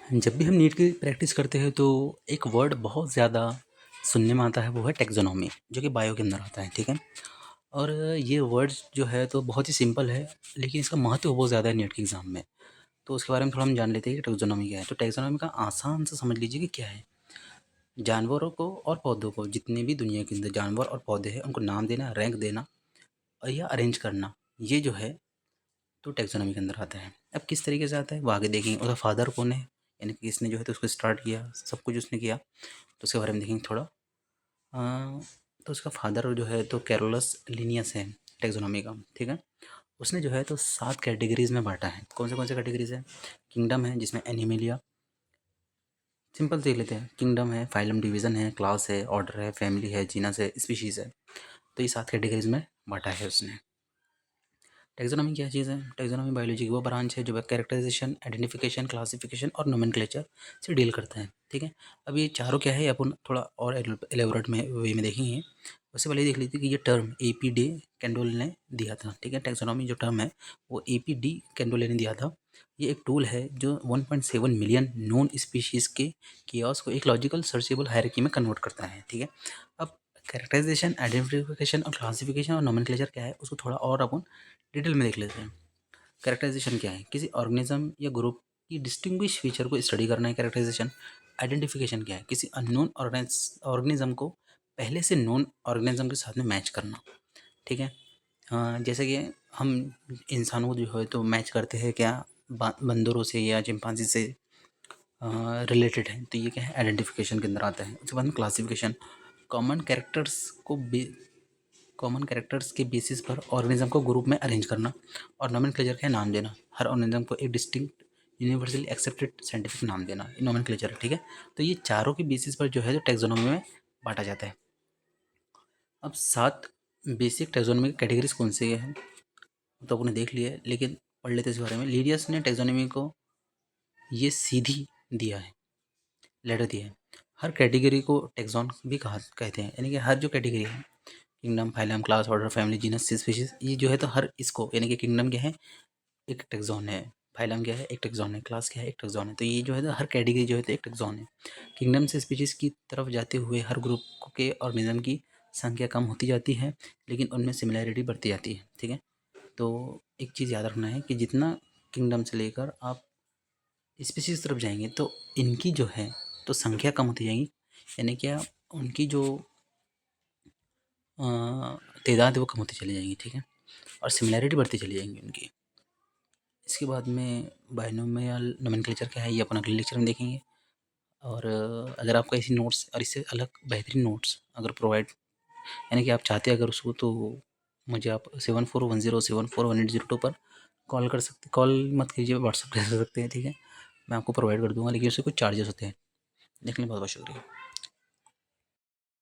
जब भी हम नीट की प्रैक्टिस करते हैं तो एक वर्ड बहुत ज़्यादा सुनने में आता है, वो है टैक्सोनॉमी, जो कि बायो के अंदर आता है, ठीक है। और ये वर्ड्स जो है तो बहुत ही सिंपल है, लेकिन इसका महत्व बहुत ज़्यादा है नीट के एग्ज़ाम में। तो उसके बारे में थोड़ा हम जान लेते हैं कि टैक्सोनॉमी क्या है। तो टैक्सोनॉमी का आसान से समझ लीजिए कि क्या है। जानवरों को और पौधों को, जितने भी दुनिया के अंदर जानवर और पौधे हैं, उनको नाम देना, रैंक देना और या अरेंज करना, ये जो है तो टैक्सोनॉमी के अंदर आता है। अब किस तरीके से आता है वो आगे देखेंगे। उसका फादर कौन है, यानी कि किसने जो है तो उसको स्टार्ट किया, सब कुछ उसने किया, तो उसके बारे में देखेंगे थोड़ा। तो उसका फादर जो है तो कैरोलस लिनियस है टैक्सोनॉमी का, ठीक है। उसने जो है तो 7 कैटेगरीज़ में बाँटा है। कौन से कैटेगरीज़ है? किंगडम है, जिसमें एनिमलिया, सिंपल देख लेते हैं। किंगडम है, फाइलम डिवीज़न है, क्लास है, ऑर्डर है, फैमिली है, जीनस है, स्पीशीज़ है। तो ये 7 कैटेगरीज़ में बाँटा है उसने। टैक्सोनॉमी क्या चीज़ है? टैक्सोनॉमी बायोलॉजी की वो ब्रांच है जो कैरेक्टराइजेशन, आइडेंटिफिकेशन, क्लासिफिकेशन और नोमेनक्लेचर से डील करता है, ठीक है। अब ये चारों क्या है, अपन थोड़ा और एलेबोरेट में वे में देखेंगे। उससे पहले देख लीजिए कि ये टर्म ए.पी. डे कैंडोल ने दिया था, ठीक है। टैक्सोनॉमी जो टर्म है वो ए.पी. डी कैंडोले ने दिया था। ये एक टूल है जो 1.7 मिलियन नोन स्पीशीज़ के कियास को एक लॉजिकल सर्चेबल हायरार्की में कन्वर्ट करता है, ठीक है। अब कैरेक्टराइजेशन, आइडेंटिफिकेशन और क्लासिफिकेशन और नोमेनक्लेचर क्या है, उसको थोड़ा और अपन डिटेल में देख लेते हैं। कैरेक्टराइजेशन क्या है? किसी ऑर्गेनिज्म या ग्रुप की डिस्टिंग्विश फीचर को स्टडी करना है कैरेक्टराइजेशन। आइडेंटिफिकेशन क्या है? किसी अननोन ऑर्गेनिज्म को पहले से नोन ऑर्गेनिज्म के साथ में मैच करना, ठीक है। जैसे कि हम इंसानों को जो है तो मैच करते हैं क्या, बंदरों से या चिंपांजी से रिलेटेड है, तो ये क्या है, आइडेंटिफिकेशन के अंदर आता है। उसके बाद में क्लासिफिकेशन, कॉमन कैरेक्टर्स को कॉमन कैरेक्टर्स के बेसिस पर ऑर्गेनिज्म को ग्रुप में अरेंज करना। और नोमेनक्लेचर का नाम देना, हर ऑर्गेनिज्म को एक डिस्टिंक्ट यूनिवर्सली एक्सेप्टेड साइंटिफिक नाम देना, ये नोमेनक्लेचर है, ठीक है। तो ये चारों के बेसिस पर जो है तो टैक्सोनॉमी में बांटा जाता है। अब 7 बेसिक टैक्सोनॉमी की कैटेगरीज कौन से हैं तो आपने देख लिया है, लेकिन पढ़ लेते हैं इस बारे में। लीनियस ने टैक्सोनॉमी को ये सीधी दिया है, लेटर दिया है। हर कैटेगरी को टैक्सॉन भी कहा कहते हैं, यानी कि हर जो कैटेगरी है, kingdom, phylum, class, order, family, genus, species, ये जो है तो हर इसको, यानी कि किंगडम क्या है, एक टैक्सॉन है। फाइलम क्या है, एक टैक्सॉन है। क्लास क्या है, एक टैक्सॉन है। तो ये जो है तो हर कैटेगरी जो है तो एक टैक्सॉन है। किंगडम से स्पीशीज की तरफ जाते हुए हर ग्रुप के ऑर्गेनिज्म की संख्या कम होती जाती है, लेकिन उनमें सिमिलैरिटी बढ़ती जाती है, ठीक है। तो एक चीज़ याद रखना है कि जितना किंगडम से लेकर आप स्पीशीज तरफ जाएंगे तो इनकी जो है तो संख्या कम होती जाएगी, यानी क्या, उनकी जो तादाद है वो कम होती चली जाएंगी, ठीक है। और सिमिलैरिटी बढ़ती चली जाएंगी उनकी। इसके बाद में बायनोमियल नोमेनक्लेचर क्या है, ये अपन अगले लेक्चर में देखेंगे। और अगर आपको ऐसी नोट्स और इससे अलग बेहतरीन नोट्स अगर प्रोवाइड, यानी कि आप चाहते हैं अगर उसको, तो मुझे आप 7410741802 पर कॉल कर सकते, कॉल मत कीजिए, व्हाट्सअप कर सकते हैं, ठीक है। मैं आपको प्रोवाइड कर दूंगा, लेकिन उससे कुछ चार्जेस होते हैं। देखने में बहुत बहुत शुक्रिया।